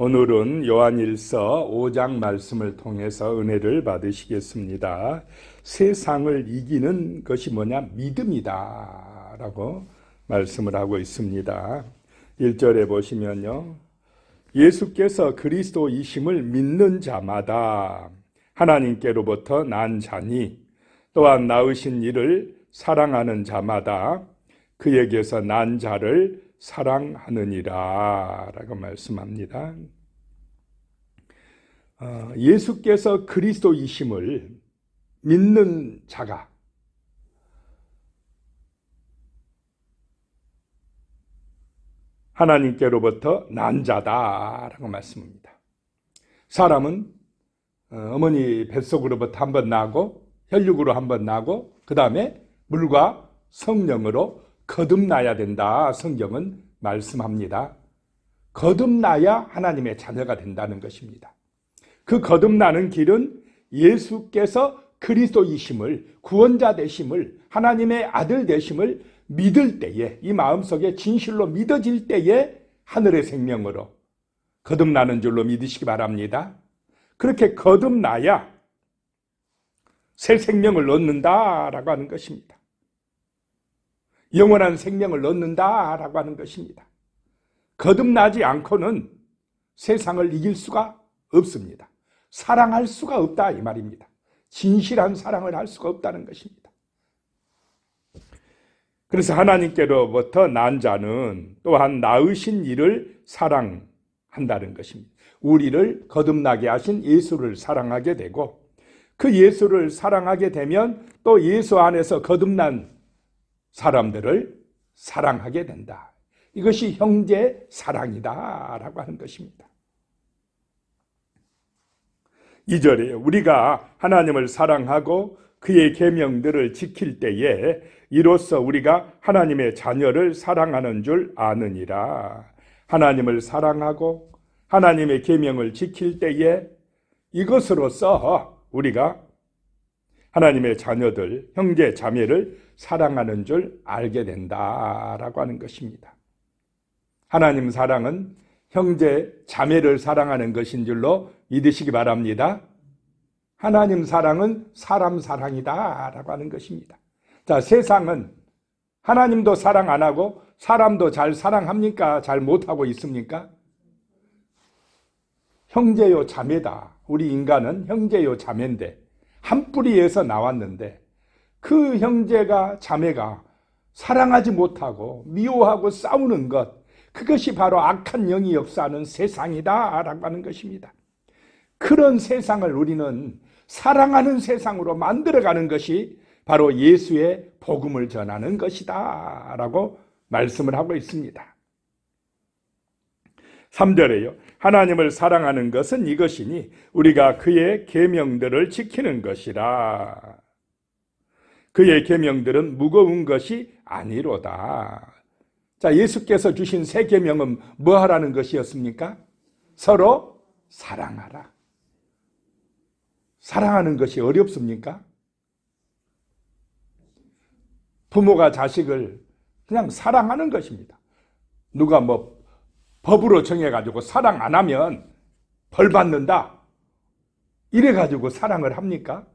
오늘은 요한일서 5장 말씀을 통해서 은혜를 받으시겠습니다. 세상을 이기는 것이 뭐냐? 믿음이다 라고 말씀을 하고 있습니다. 1절에 보시면요, 예수께서 그리스도이심을 믿는 자마다 하나님께로부터 난 자니 또한 낳으신 이를 사랑하는 자마다 그에게서 난 자를 사랑하느니라 라고 말씀합니다. 예수께서 그리스도이심을 믿는 자가 하나님께로부터 난 자다라고 말씀합니다. 사람은 어머니 뱃속으로부터 한번 나고 혈육으로 한번 나고 그 다음에 물과 성령으로 거듭나야 된다. 성경은 말씀합니다. 거듭나야 하나님의 자녀가 된다는 것입니다. 그 거듭나는 길은 예수께서 그리스도이심을, 구원자 되심을, 하나님의 아들 되심을 믿을 때에, 이 마음속에 진실로 믿어질 때에 하늘의 생명으로 거듭나는 줄로 믿으시기 바랍니다. 그렇게 거듭나야 새 생명을 얻는다라고 하는 것입니다. 영원한 생명을 얻는다라고 하는 것입니다. 거듭나지 않고는 세상을 이길 수가 없습니다. 사랑할 수가 없다 이 말입니다. 진실한 사랑을 할 수가 없다는 것입니다. 그래서 하나님께로부터 난 자는 또한 낳으신 이를 사랑한다는 것입니다. 우리를 거듭나게 하신 예수를 사랑하게 되고 그 예수를 사랑하게 되면 또 예수 안에서 거듭난 사람들을 사랑하게 된다. 이것이 형제 사랑이다라고 하는 것입니다. 2절에 우리가 하나님을 사랑하고 그의 계명들을 지킬 때에 이로써 우리가 하나님의 자녀를 사랑하는 줄 아느니라. 하나님을 사랑하고 하나님의 계명을 지킬 때에 이것으로써 우리가 하나님의 자녀들, 형제, 자매를 사랑하는 줄 알게 된다라고 하는 것입니다. 하나님 사랑은 형제, 자매를 사랑하는 것인 줄로 믿으시기 바랍니다. 하나님 사랑은 사람 사랑이다라고 하는 것입니다. 자, 세상은 하나님도 사랑 안 하고 사람도 잘 사랑합니까? 잘 못하고 있습니까? 형제요 자매다. 우리 인간은 형제요 자매인데 한 뿌리에서 나왔는데 그 형제가 자매가 사랑하지 못하고 미워하고 싸우는 것, 그것이 바로 악한 영이 역사하는 세상이다라고 하는 것입니다. 그런 세상을 우리는 사랑하는 세상으로 만들어가는 것이 바로 예수의 복음을 전하는 것이다 라고 말씀을 하고 있습니다. 3절에요. 하나님을 사랑하는 것은 이것이니 우리가 그의 계명들을 지키는 것이라. 그의 계명들은 무거운 것이 아니로다. 자, 예수께서 주신 새 계명은 뭐 하라는 것이었습니까? 서로 사랑하라. 사랑하는 것이 어렵습니까? 부모가 자식을 그냥 사랑하는 것입니다. 누가 뭐 법으로 정해가지고 사랑 안 하면 벌 받는다 이래가지고 사랑을 합니까?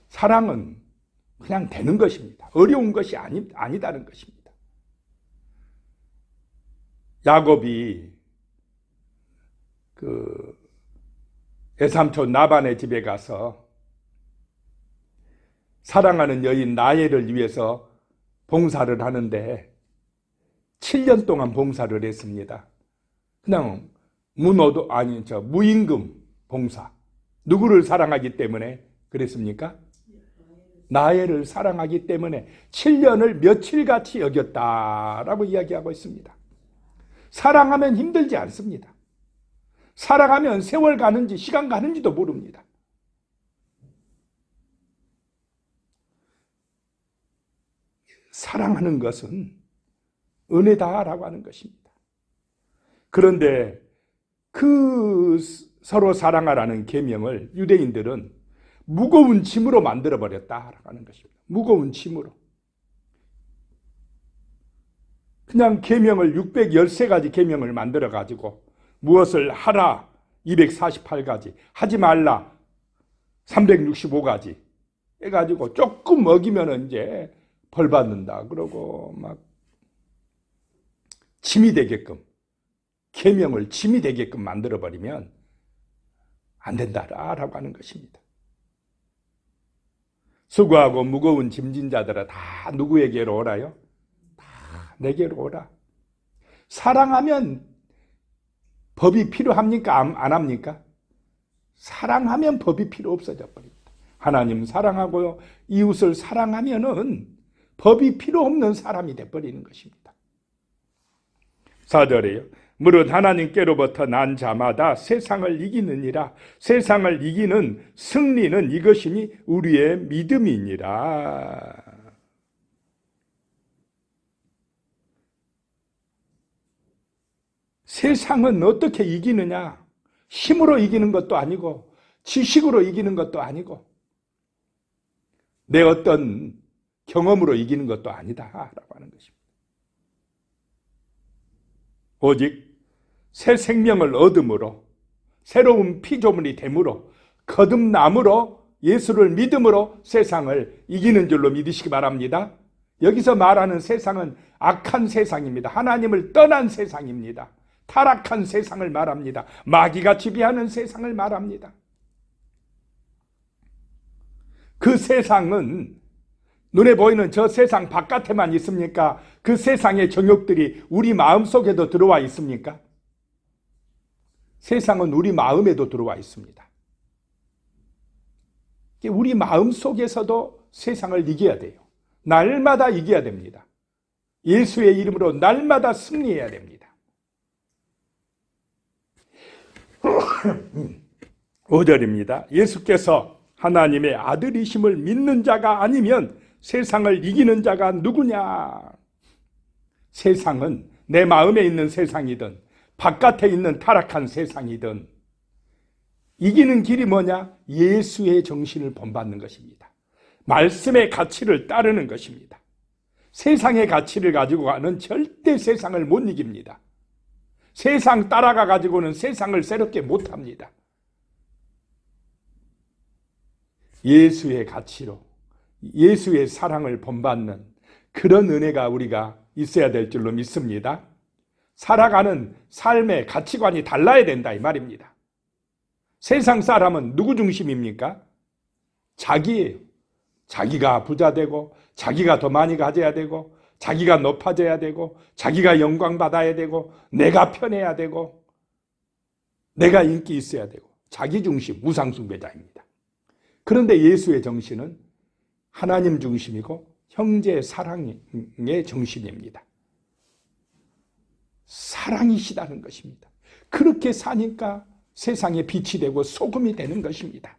사랑은 그냥 되는 것입니다. 어려운 것이 아니다는 것입니다. 야곱이 그 외삼촌 라반의 집에 가서 사랑하는 여인 라헬을 위해서 봉사를 하는데 7년 동안 봉사를 했습니다. 그냥 무임금 봉사. 누구를 사랑하기 때문에 그랬습니까? 라헬을 사랑하기 때문에 7년을 며칠같이 여겼다라고 이야기하고 있습니다. 사랑하면 힘들지 않습니다. 사랑하면 세월 가는지 시간 가는지도 모릅니다. 사랑하는 것은 은혜다라고 하는 것입니다. 그런데 그 서로 사랑하라는 계명을 유대인들은 무거운 짐으로 만들어버렸다라고 하는 것입니다. 무거운 짐으로. 그냥 계명을 613가지 계명을 만들어 가지고 무엇을 하라 248가지, 하지 말라 365가지 해가지고 조금 어기면 이제 벌 받는다 그러고 막 짐이 되게끔, 계명을 짐이 되게끔 만들어 버리면 안 된다라고 하는 것입니다. 수고하고 무거운 짐진 자들아 다 누구에게로 오라요? 다 내게로 오라. 사랑하면 법이 필요합니까? 안 합니까? 사랑하면 법이 필요 없어져 버립니다. 하나님 사랑하고요, 이웃을 사랑하면은 법이 필요 없는 사람이 돼버리는 것입니다. 4절에요. 무릇 하나님께로부터 난 자마다 세상을 이기느니라. 세상을 이기는 승리는 이것이니 우리의 믿음이니라. 세상은 어떻게 이기느냐? 힘으로 이기는 것도 아니고 지식으로 이기는 것도 아니고 내 어떤 경험으로 이기는 것도 아니다라고 하는 것입니다. 오직 새 생명을 얻음으로, 새로운 피조물이 됨으로, 거듭남으로, 예수를 믿음으로 세상을 이기는 줄로 믿으시기 바랍니다. 여기서 말하는 세상은 악한 세상입니다. 하나님을 떠난 세상입니다. 타락한 세상을 말합니다. 마귀가 지배하는 세상을 말합니다. 그 세상은 눈에 보이는 저 세상 바깥에만 있습니까? 그 세상의 정욕들이 우리 마음속에도 들어와 있습니까? 세상은 우리 마음에도 들어와 있습니다. 우리 마음속에서도 세상을 이겨야 돼요. 날마다 이겨야 됩니다. 예수의 이름으로 날마다 승리해야 됩니다. 5절입니다. 예수께서 하나님의 아들이심을 믿는 자가 아니면 세상을 이기는 자가 누구냐? 세상은 내 마음에 있는 세상이든 바깥에 있는 타락한 세상이든 이기는 길이 뭐냐? 예수의 정신을 본받는 것입니다. 말씀의 가치를 따르는 것입니다. 세상의 가치를 가지고 가는 절대 세상을 못 이깁니다. 세상 따라가 가지고는 세상을 새롭게 못합니다. 예수의 가치로, 예수의 사랑을 본받는 그런 은혜가 우리가 있어야 될 줄로 믿습니다. 살아가는 삶의 가치관이 달라야 된다 이 말입니다. 세상 사람은 누구 중심입니까? 자기예요. 자기가 부자 되고, 자기가 더 많이 가져야 되고, 자기가 높아져야 되고, 자기가 영광 받아야 되고, 내가 편해야 되고, 내가 인기 있어야 되고, 자기 중심, 우상 숭배자입니다. 그런데 예수의 정신은 하나님 중심이고 형제 사랑의 정신입니다. 사랑이시다는 것입니다. 그렇게 사니까 세상에 빛이 되고 소금이 되는 것입니다.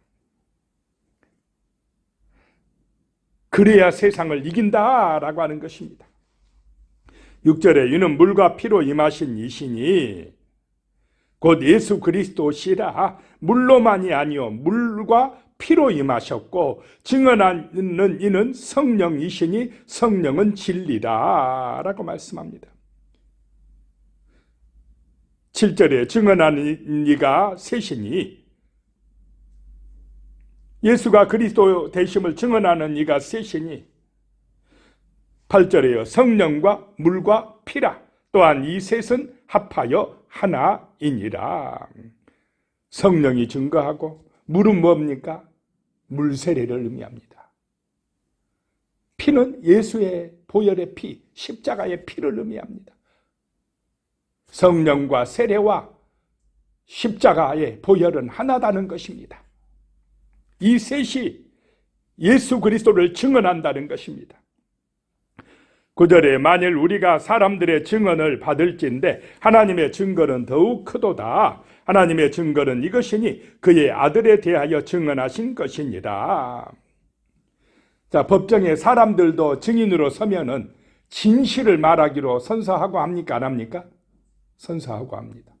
그래야 세상을 이긴다라고 하는 것입니다. 6절에 이는 물과 피로 임하신 이시니 곧 예수 그리스도시라. 물로만이 아니요 물과 피로 임하셨고 증언하는 이는 성령이시니 성령은 진리라 라고 말씀합니다. 7절에 증언하는 이가 셋이니 예수가 그리스도 되심을 증언하는 이가 셋이니 8절에요. 성령과 물과 피라. 또한 이 셋은 합하여 하나이니라. 성령이 증거하고 물은 뭡니까? 물세례를 의미합니다. 피는 예수의 보혈의 피, 십자가의 피를 의미합니다. 성령과 세례와 십자가의 보혈은 하나다는 것입니다. 이 셋이 예수 그리스도를 증언한다는 것입니다. 9절에 만일 우리가 사람들의 증언을 받을진대 하나님의 증거는 더욱 크도다. 하나님의 증거는 이것이니 그의 아들에 대하여 증언하신 것이니라. 자, 법정에 사람들도 증인으로 서면은 진실을 말하기로 선서하고 합니까? 안 합니까? 선서하고 합니다.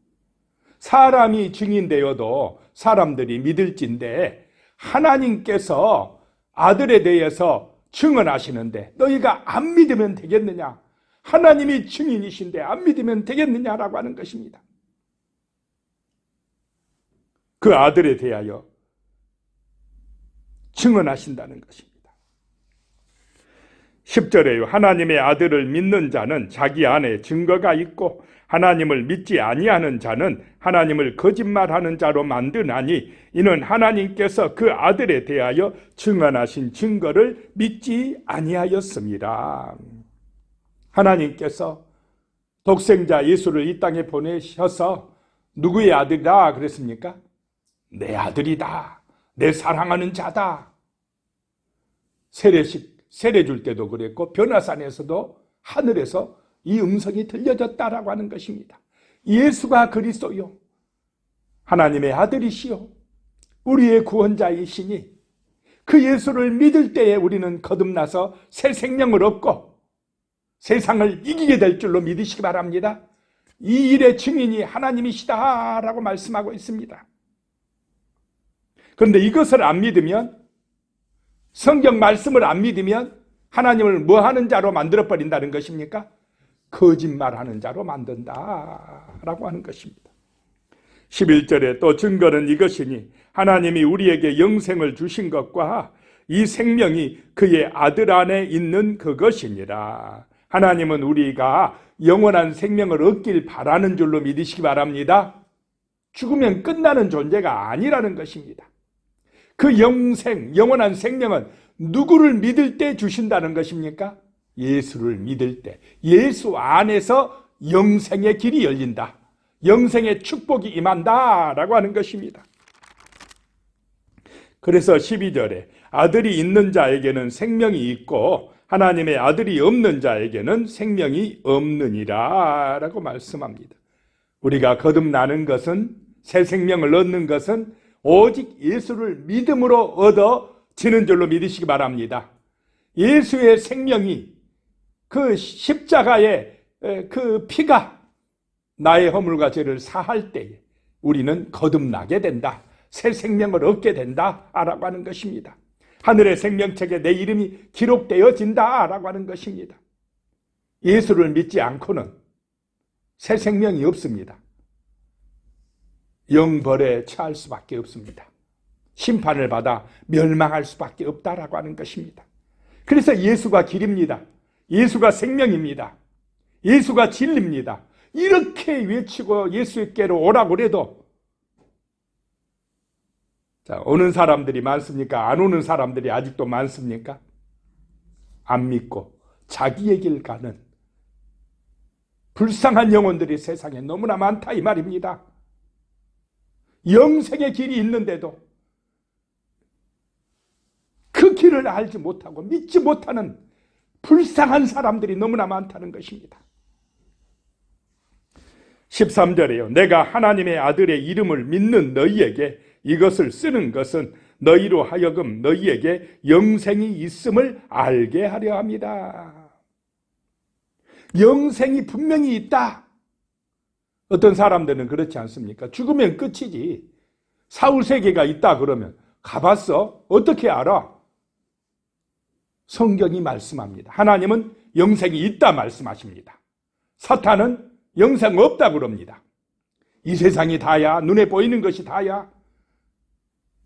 사람이 증인되어도 사람들이 믿을진데 하나님께서 아들에 대해서 증언하시는데 너희가 안 믿으면 되겠느냐? 하나님이 증인이신데 안 믿으면 되겠느냐라고 하는 것입니다. 그 아들에 대하여 증언하신다는 것입니다. 10절에요. 하나님의 아들을 믿는 자는 자기 안에 증거가 있고 하나님을 믿지 아니하는 자는 하나님을 거짓말하는 자로 만드나니 이는 하나님께서 그 아들에 대하여 증언하신 증거를 믿지 아니하였습니다. 하나님께서 독생자 예수를 이 땅에 보내셔서 누구의 아들이다 그랬습니까? 내 아들이다. 내 사랑하는 자다. 세례 줄 때도 그랬고 변화산에서도 하늘에서 이 음성이 들려졌다라고 하는 것입니다. 예수가 그리스도요 하나님의 아들이시요 우리의 구원자이시니 그 예수를 믿을 때에 우리는 거듭나서 새 생명을 얻고 세상을 이기게 될 줄로 믿으시기 바랍니다. 이 일의 증인이 하나님이시다라고 말씀하고 있습니다. 그런데 이것을 안 믿으면, 성경 말씀을 안 믿으면 하나님을 뭐 하는 자로 만들어버린다는 것입니까? 거짓말하는 자로 만든다라고 하는 것입니다. 11절에 또 증거는 이것이니 하나님이 우리에게 영생을 주신 것과 이 생명이 그의 아들 안에 있는 그것이니라. 하나님은 우리가 영원한 생명을 얻길 바라는 줄로 믿으시기 바랍니다. 죽으면 끝나는 존재가 아니라는 것입니다. 그 영원한 생명은 누구를 믿을 때 주신다는 것입니까? 예수를 믿을 때, 예수 안에서 영생의 길이 열린다. 영생의 축복이 임한다라고 하는 것입니다. 그래서 12절에 아들이 있는 자에게는 생명이 있고 하나님의 아들이 없는 자에게는 생명이 없느니라 라고 말씀합니다. 우리가 거듭나는 것은, 새 생명을 얻는 것은 오직 예수를 믿음으로 얻어지는 줄로 믿으시기 바랍니다. 예수의 생명이, 그 십자가의 그 피가 나의 허물과 죄를 사할 때에 우리는 거듭나게 된다. 새 생명을 얻게 된다라고 하는 것입니다. 하늘의 생명책에 내 이름이 기록되어진다라고 하는 것입니다. 예수를 믿지 않고는 새 생명이 없습니다. 영벌에 처할 수밖에 없습니다. 심판을 받아 멸망할 수밖에 없다라고 하는 것입니다. 그래서 예수가 길입니다. 예수가 생명입니다. 예수가 진리입니다. 이렇게 외치고 예수께로 오라고 해도 오는 사람들이 많습니까? 안 오는 사람들이 아직도 많습니까? 안 믿고 자기의 길 가는 불쌍한 영혼들이 세상에 너무나 많다 이 말입니다. 영생의 길이 있는데도 그 길을 알지 못하고 믿지 못하는 불쌍한 사람들이 너무나 많다는 것입니다. 13절에요. 내가 하나님의 아들의 이름을 믿는 너희에게 이것을 쓰는 것은 너희로 하여금 너희에게 영생이 있음을 알게 하려 합니다. 영생이 분명히 있다. 어떤 사람들은 그렇지 않습니까? 죽으면 끝이지. 사후세계가 있다 그러면 가봤어? 어떻게 알아? 성경이 말씀합니다. 하나님은 영생이 있다 말씀하십니다. 사탄은 영생 없다 그럽니다. 이 세상이 다야, 눈에 보이는 것이 다야,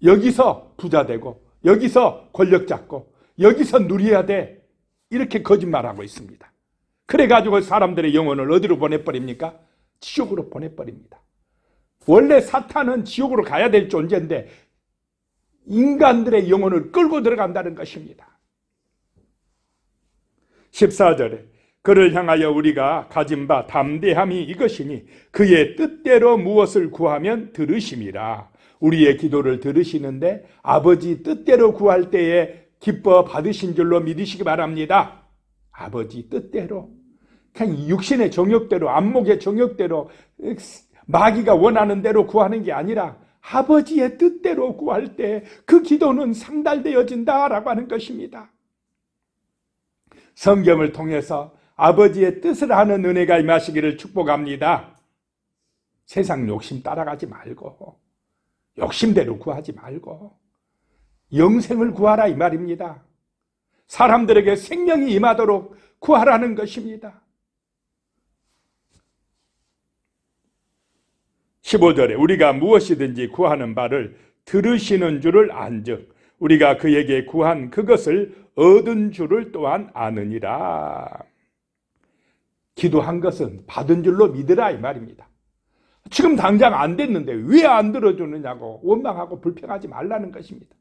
여기서 부자 되고 여기서 권력 잡고 여기서 누려야 돼, 이렇게 거짓말하고 있습니다. 그래가지고 사람들의 영혼을 어디로 보내버립니까? 지옥으로 보내버립니다. 원래 사탄은 지옥으로 가야 될 존재인데 인간들의 영혼을 끌고 들어간다는 것입니다. 14절에 그를 향하여 우리가 가진 바 담대함이 이것이니 그의 뜻대로 무엇을 구하면 들으심이라. 우리의 기도를 들으시는데 아버지 뜻대로 구할 때에 기뻐 받으신 줄로 믿으시기 바랍니다. 아버지 뜻대로, 그냥 육신의 정욕대로, 안목의 정욕대로, 마귀가 원하는 대로 구하는 게 아니라 아버지의 뜻대로 구할 때 그 기도는 상달되어진다라고 하는 것입니다. 성경을 통해서 아버지의 뜻을 하는 은혜가 임하시기를 축복합니다. 세상 욕심 따라가지 말고 욕심대로 구하지 말고 영생을 구하라 이 말입니다. 사람들에게 생명이 임하도록 구하라는 것입니다. 15절에 우리가 무엇이든지 구하는 바를 들으시는 줄을 안즉 우리가 그에게 구한 그것을 얻은 줄을 또한 아느니라. 기도한 것은 받은 줄로 믿으라 이 말입니다. 지금 당장 안 됐는데 왜 안 들어주느냐고 원망하고 불평하지 말라는 것입니다.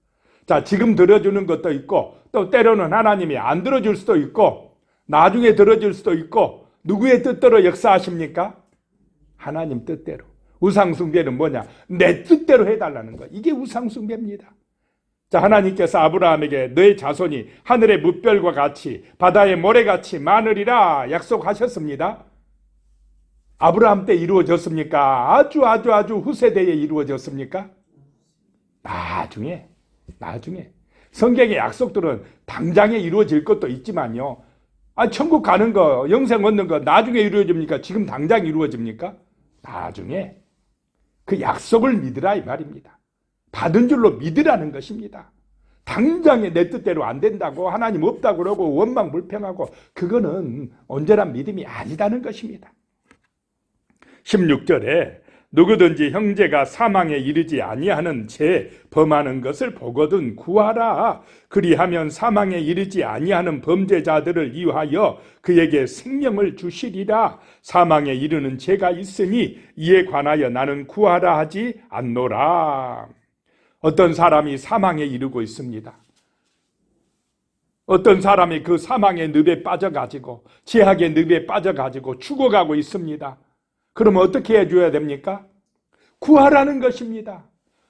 자, 지금 들어주는 것도 있고 또 때로는 하나님이 안 들어줄 수도 있고 나중에 들어줄 수도 있고 누구의 뜻대로 역사하십니까? 하나님 뜻대로. 우상숭배는 뭐냐? 내 뜻대로 해달라는 거. 이게 우상숭배입니다. 자, 하나님께서 아브라함에게 너의 자손이 하늘의 뭇별과 같이 바다의 모래같이 많으리라 약속하셨습니다. 아브라함 때 이루어졌습니까? 아주 후세대에 이루어졌습니까? 나중에. 성경의 약속들은 당장에 이루어질 것도 있지만요. 천국 가는 거, 영생 얻는 거 나중에 이루어집니까? 지금 당장 이루어집니까? 나중에. 그 약속을 믿으라 이 말입니다. 받은 줄로 믿으라는 것입니다. 당장에 내 뜻대로 안 된다고 하나님 없다고 그러고 원망 불평하고 그거는 온전한 믿음이 아니다는 것입니다. 16절에 누구든지 형제가 사망에 이르지 아니하는 죄 범하는 것을 보거든 구하라. 그리하면 사망에 이르지 아니하는 범죄자들을 위하여 그에게 생명을 주시리라. 사망에 이르는 죄가 있으니 이에 관하여 나는 구하라 하지 않노라. 어떤 사람이 사망에 이르고 있습니다. 어떤 사람이 그 사망의 늪에 빠져가지고 죄악의 늪에 빠져가지고 죽어가고 있습니다. 그러면 어떻게 해줘야 됩니까? 구하라는 것입니다.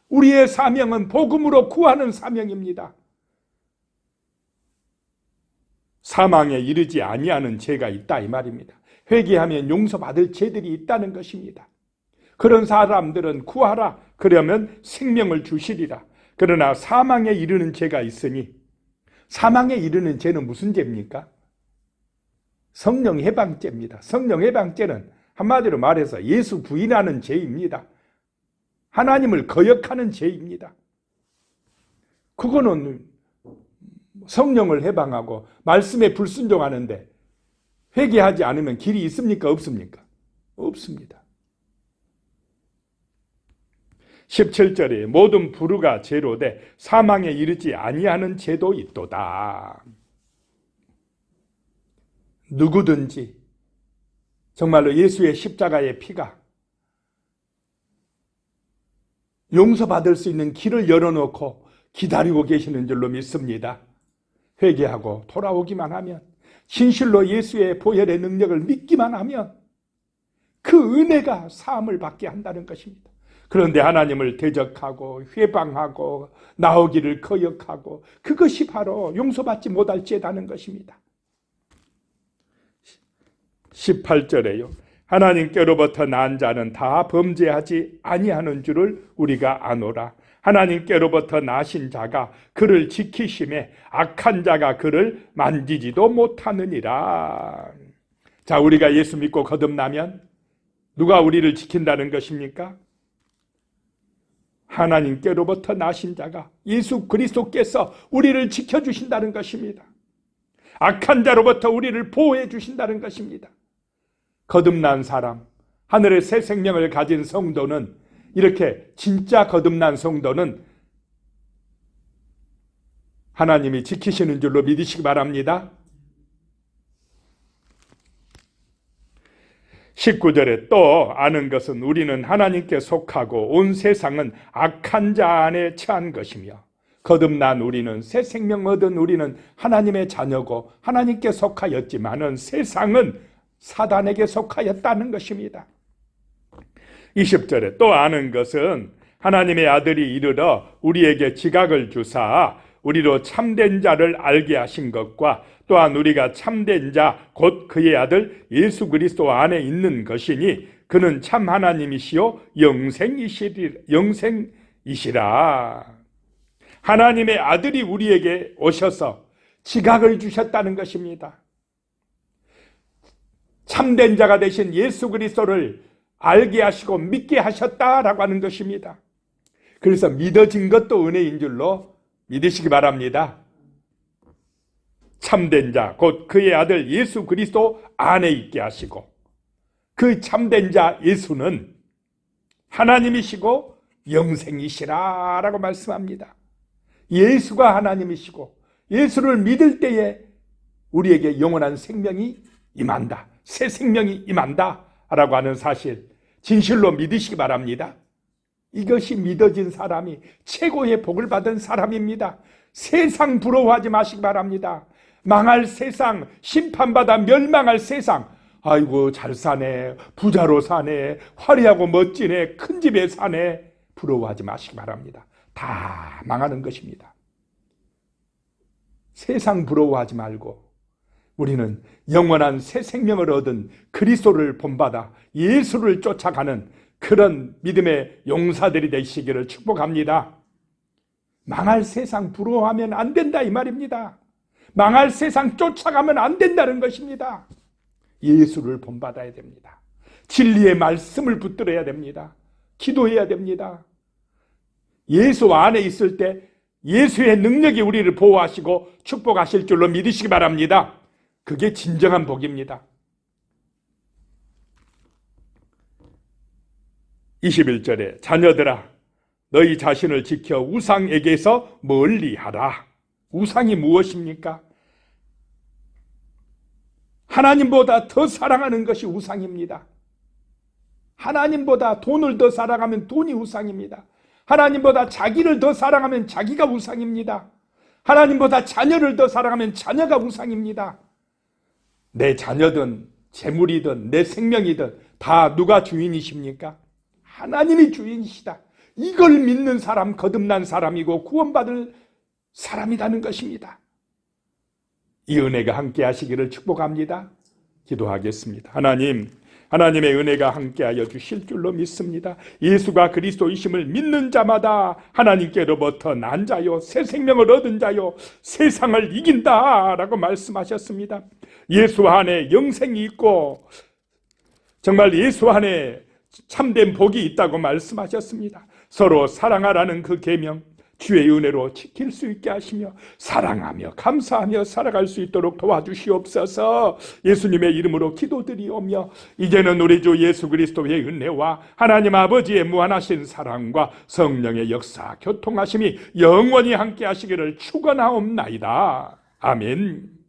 우리의 사명은 복음으로 구하는 사명입니다. 사망에 이르지 아니하는 죄가 있다 이 말입니다. 회개하면 용서받을 죄들이 있다는 것입니다. 그런 사람들은 구하라. 그러면 생명을 주시리라. 그러나 사망에 이르는 죄가 있으니 사망에 이르는 죄는 무슨 죄입니까? 성령 해방죄입니다. 성령 해방죄는 한마디로 말해서 예수 부인하는 죄입니다. 하나님을 거역하는 죄입니다. 그거는 성령을 해방하고 말씀에 불순종하는데 회개하지 않으면 길이 있습니까? 없습니까? 없습니다. 17절에 모든 부르가 죄로되 사망에 이르지 아니하는 죄도 있도다. 누구든지 정말로 예수의 십자가의 피가 용서받을 수 있는 길을 열어놓고 기다리고 계시는 줄로 믿습니다. 회개하고 돌아오기만 하면, 진실로 예수의 보혈의 능력을 믿기만 하면 그 은혜가 사함을 받게 한다는 것입니다. 그런데 하나님을 대적하고 회방하고 나오기를 거역하고 그것이 바로 용서받지 못할 죄라는 것입니다. 18절에요. 하나님께로부터 난 자는 다 범죄하지 아니하는 줄을 우리가 아노라. 하나님께로부터 나신 자가 그를 지키심에 악한 자가 그를 만지지도 못하느니라. 자, 우리가 예수 믿고 거듭나면 누가 우리를 지킨다는 것입니까? 하나님께로부터 나신 자가 예수 그리스도께서 우리를 지켜주신다는 것입니다. 악한 자로부터 우리를 보호해 주신다는 것입니다. 거듭난 사람, 하늘의 새 생명을 가진 성도는, 이렇게 진짜 거듭난 성도는 하나님이 지키시는 줄로 믿으시기 바랍니다. 19절에 또 아는 것은 우리는 하나님께 속하고 온 세상은 악한 자 안에 처한 것이며, 거듭난 우리는, 새 생명 얻은 우리는 하나님의 자녀고 하나님께 속하였지만은 세상은 사단에게 속하였다는 것입니다. 20절에 또 아는 것은 하나님의 아들이 이르러 우리에게 지각을 주사 우리로 참된 자를 알게 하신 것과 또한 우리가 참된 자 곧 그의 아들 예수 그리스도 안에 있는 것이니 그는 참 하나님이시요 영생이시라. 하나님의 아들이 우리에게 오셔서 지각을 주셨다는 것입니다. 참된 자가 되신 예수 그리스도를 알게 하시고 믿게 하셨다라고 하는 것입니다. 그래서 믿어진 것도 은혜인 줄로 믿으시기 바랍니다. 참된 자, 곧 그의 아들 예수 그리스도 안에 있게 하시고, 그 참된 자 예수는 하나님이시고 영생이시라라고 말씀합니다. 예수가 하나님이시고 예수를 믿을 때에 우리에게 영원한 생명이 임한다, 새 생명이 임한다 라고 하는 사실, 진실로 믿으시기 바랍니다. 이것이 믿어진 사람이 최고의 복을 받은 사람입니다. 세상 부러워하지 마시기 바랍니다. 망할 세상, 심판받아 멸망할 세상, 아이고 잘 사네, 부자로 사네, 화려하고 멋지네, 큰 집에 사네, 부러워하지 마시기 바랍니다. 다 망하는 것입니다. 세상 부러워하지 말고 우리는 영원한 새 생명을 얻은 그리스도를 본받아 예수를 쫓아가는 그런 믿음의 용사들이 되시기를 축복합니다. 망할 세상 부러워하면 안 된다 이 말입니다. 망할 세상 쫓아가면 안 된다는 것입니다. 예수를 본받아야 됩니다. 진리의 말씀을 붙들어야 됩니다. 기도해야 됩니다. 예수 안에 있을 때 예수의 능력이 우리를 보호하시고 축복하실 줄로 믿으시기 바랍니다. 그게 진정한 복입니다. 21절에 자녀들아 너희 자신을 지켜 우상에게서 멀리하라. 우상이 무엇입니까? 하나님보다 더 사랑하는 것이 우상입니다. 하나님보다 돈을 더 사랑하면 돈이 우상입니다. 하나님보다 자기를 더 사랑하면 자기가 우상입니다. 하나님보다 자녀를 더 사랑하면 자녀가 우상입니다. 내 자녀든 재물이든 내 생명이든 다 누가 주인이십니까? 하나님이 주인이시다. 이걸 믿는 사람 거듭난 사람이고 구원받을 사람이라는 것입니다. 이 은혜가 함께 하시기를 축복합니다. 기도하겠습니다. 하나님의 은혜가 함께하여 주실 줄로 믿습니다. 예수가 그리스도이심을 믿는 자마다 하나님께로부터 난 자요, 새 생명을 얻은 자요, 세상을 이긴다라고 말씀하셨습니다. 예수 안에 영생이 있고 정말 예수 안에 참된 복이 있다고 말씀하셨습니다. 서로 사랑하라는 그 계명 주의 은혜로 지킬 수 있게 하시며 사랑하며 감사하며 살아갈 수 있도록 도와주시옵소서. 예수님의 이름으로 기도드리오며 이제는 우리 주 예수 그리스도의 은혜와 하나님 아버지의 무한하신 사랑과 성령의 역사 교통하심이 영원히 함께 하시기를 축원하옵나이다. 아멘.